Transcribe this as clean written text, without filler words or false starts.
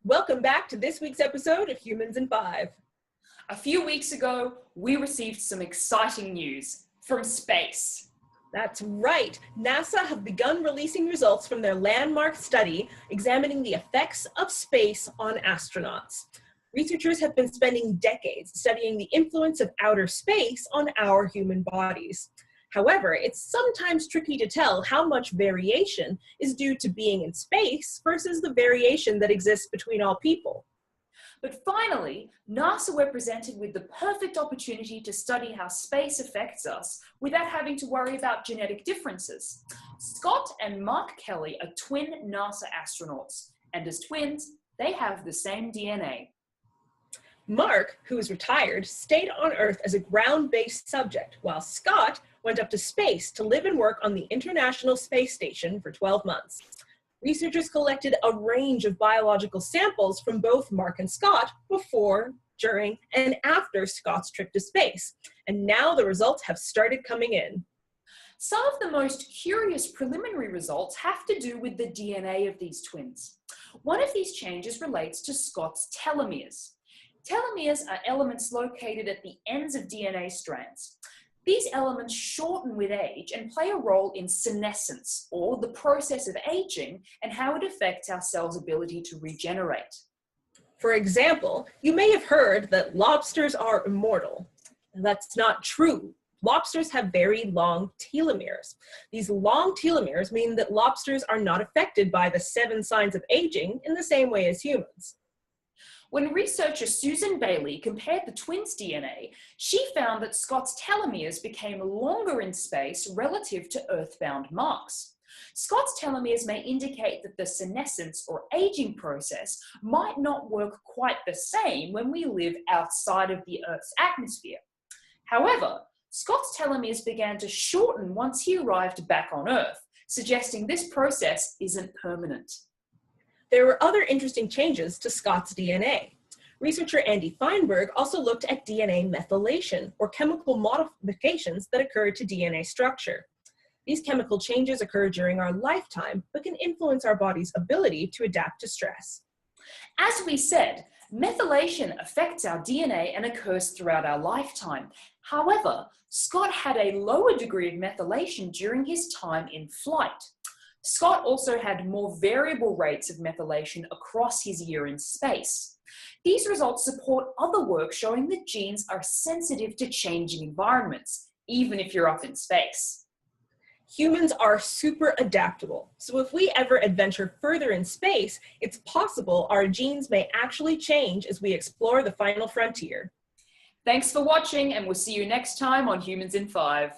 Welcome back to this week's episode of Humans in 5. A few weeks ago, we received some exciting news from space. That's right. NASA have begun releasing results from their landmark study examining the effects of space on astronauts. Researchers have been spending decades studying the influence of outer space on our human bodies. However, it's sometimes tricky to tell how much variation is due to being in space versus the variation that exists between all people. But finally, NASA were presented with the perfect opportunity to study how space affects us without having to worry about genetic differences. Scott and Mark Kelly are twin NASA astronauts, and as twins, they have the same DNA. Mark, who is retired, stayed on Earth as a ground-based subject, while Scott went up to space to live and work on the International Space Station for 12 months. Researchers collected a range of biological samples from both Mark and Scott before, during, and after Scott's trip to space, and now the results have started coming in. Some of the most curious preliminary results have to do with the DNA of these twins. One of these changes relates to Scott's telomeres. Telomeres are elements located at the ends of DNA strands. These elements shorten with age and play a role in senescence, or the process of aging, and how it affects our cells' ability to regenerate. For example, you may have heard that lobsters are immortal. That's not true. Lobsters have very long telomeres. These long telomeres mean that lobsters are not affected by the 7 signs of aging in the same way as humans. When researcher Susan Bailey compared the twins' DNA, she found that Scott's telomeres became longer in space relative to Earthbound Mark's. Scott's telomeres may indicate that the senescence or aging process might not work quite the same when we live outside of the Earth's atmosphere. However, Scott's telomeres began to shorten once he arrived back on Earth, suggesting this process isn't permanent. There were other interesting changes to Scott's DNA. Researcher Andy Feinberg also looked at DNA methylation, or chemical modifications that occur to DNA structure. These chemical changes occur during our lifetime, but can influence our body's ability to adapt to stress. As we said, methylation affects our DNA and occurs throughout our lifetime. However, Scott had a lower degree of methylation during his time in flight. Scott also had more variable rates of methylation across his year in space. These results support other work showing that genes are sensitive to changing environments, even if you're up in space. Humans are super adaptable, so if we ever adventure further in space, it's possible our genes may actually change as we explore the final frontier. Thanks for watching, and we'll see you next time on Humans in 5.